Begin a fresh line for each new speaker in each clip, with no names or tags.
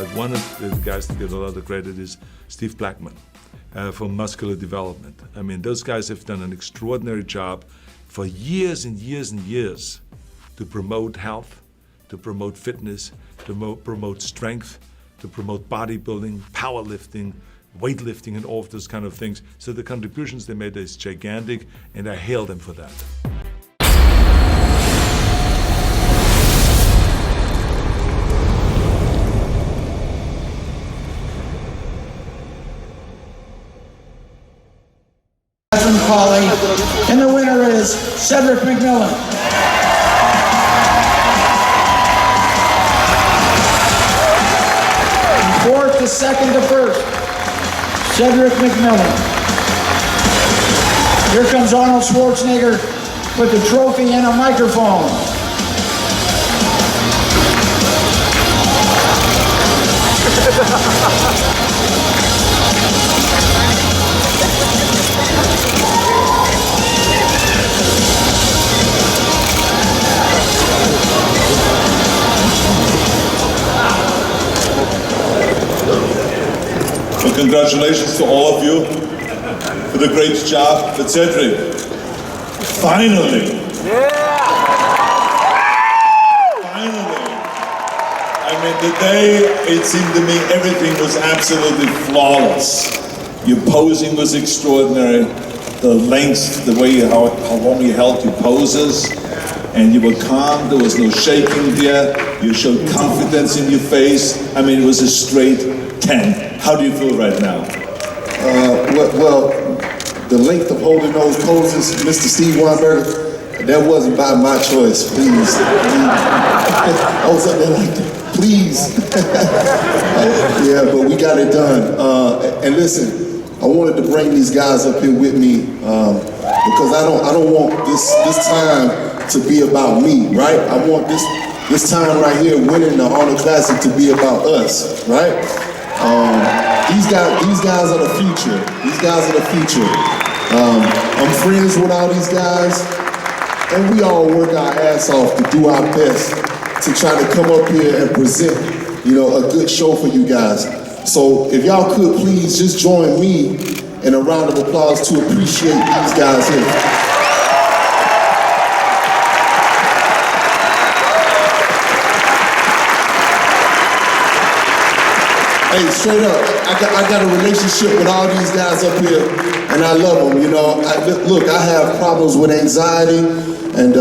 But one of the guys that get a lot of credit is Steve Blackman for muscular development. I mean, those guys have done an extraordinary job for years and years and years to promote health, to promote fitness, to promote strength, to promote bodybuilding, powerlifting, weightlifting, and all of those kind of things. So the contributions they made is gigantic, and I hail them for that.
And the winner is Cedric McMillan. Fourth to second to first, Cedric McMillan. Here comes Arnold Schwarzenegger with the trophy and a microphone.
Well, congratulations to all of you for the great job. But Cedric, finally! Yeah! Finally! I mean, today it seemed to me everything was absolutely flawless. Your posing was extraordinary. The lengths, the way how long you held your poses, and you were calm. There was no shaking there. You showed confidence in your face. I mean, it was a straight 10. How do you feel right now?
Well, the length of holding those poses, Mr. Steve Weinberger, that wasn't by my choice, please. I was up there like, please. Yeah, but we got it done. And listen, I wanted to bring these guys up here with me because I don't want this time to be about me, right? I want this time right here, winning the Arnold Classic, to be about us, right? These guys are the future. These guys are the future. I'm friends with all these guys, and we all work our ass off to do our best to try to come up here and present, a good show for you guys. So if y'all could please just join me in a round of applause to appreciate these guys here. Hey, straight up, I got a relationship with all these guys up here, and I love them, Look, I have problems with anxiety, and,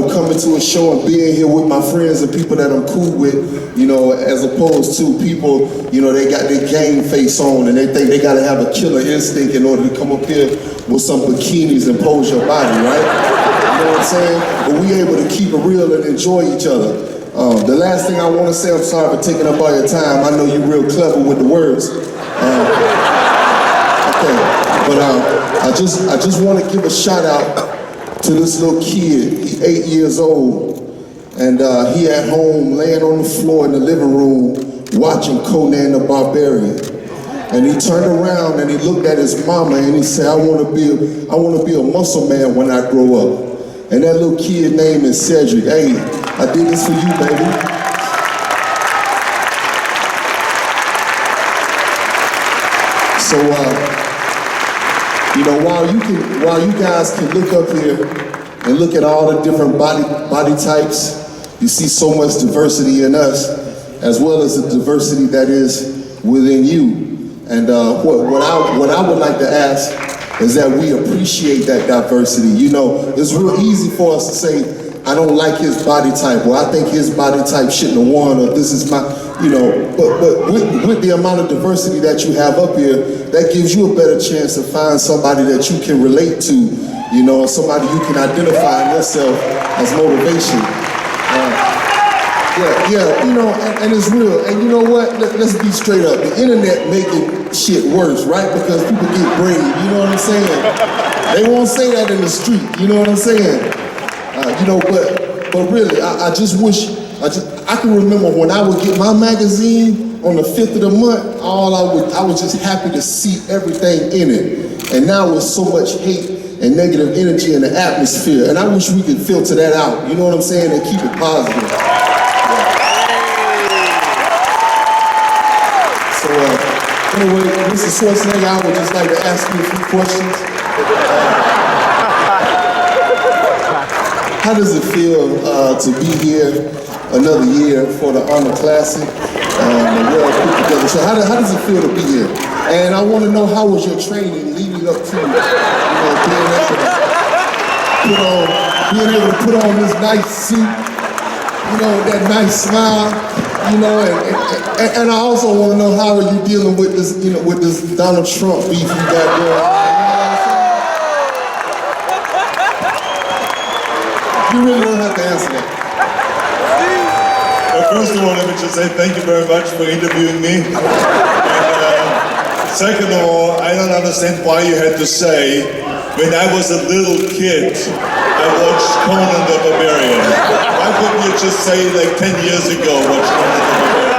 coming to a show and being here with my friends and people that I'm cool with, as opposed to people, they got their game face on and they think they gotta have a killer instinct in order to come up here with some bikinis and pose your body, right? You know what I'm saying? But we able to keep it real and enjoy each other. The last thing I want to say, I'm sorry for taking up all your time. I know you're real clever with the words. Okay, but I just want to give a shout out to this little kid. He's 8 years old, and he at home laying on the floor in the living room watching Conan the Barbarian. And he turned around and he looked at his mama and he said, I want to be a muscle man when I grow up. And that little kid name is Cedric. Hey, I did this for you, baby. So, while you guys can look up here and look at all the different body types, you see so much diversity in us, as well as the diversity that is within you. And what I would like to ask is that we appreciate that diversity. It's real easy for us to say, I don't like his body type, or I think his body type shouldn't have won, or this is my, but with the amount of diversity that you have up here, that gives you a better chance to find somebody that you can relate to, somebody you can identify in yourself as motivation. And it's real. And you know what? Let's be straight up. The internet making shit worse, right? Because people get brave. You know what I'm saying? They won't say that in the street. You know what I'm saying? But really, I just wish I can remember when I would get my magazine on the 5th of the month. I was just happy to see everything in it. And now with so much hate and negative energy in the atmosphere, and I wish we could filter that out. You know what I'm saying? And keep it positive. Anyway, Mr. Schwarzenegger, I would just like to ask you a few questions. How does it feel to be here another year for the Arnold Classic, the World Put Together Show? How does it feel to be here? And I want to know, how was your training leading up to, being able to put on this nice suit, that nice smile, and I also want to know, how are you dealing with this, with this Donald Trump beef you got going on? You really don't have to answer that.
Well, first of all, let me just say thank you very much for interviewing me. And second of all, I don't understand why you had to say, when I was a little kid, I watched Conan the Barbarian. Why couldn't you just say, like 10 years ago, watch Conan the Barbarian?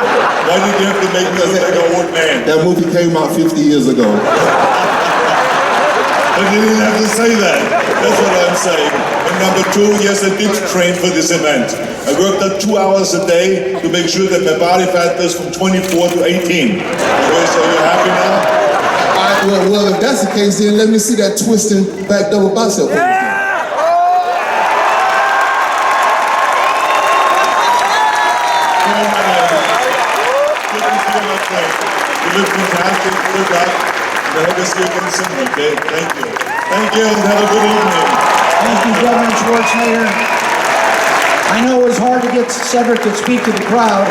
Why did you have to make me look like an old man?
That movie came out 50 years ago.
But you didn't have to say that. That's what I'm saying. And number two, yes, I did train for this event. I worked out 2 hours a day to make sure that my body fat is from 24 to 18. Okay, so you're happy now?
Well, if that's the case, then let me see that twisting back double bicep.
You look fantastic. Good luck. I hope to see you again soon, okay? Thank you. Thank you, and have a good evening.
Thank you, Governor Schwarzenegger. I know it was hard to get Cedric to speak to the crowd,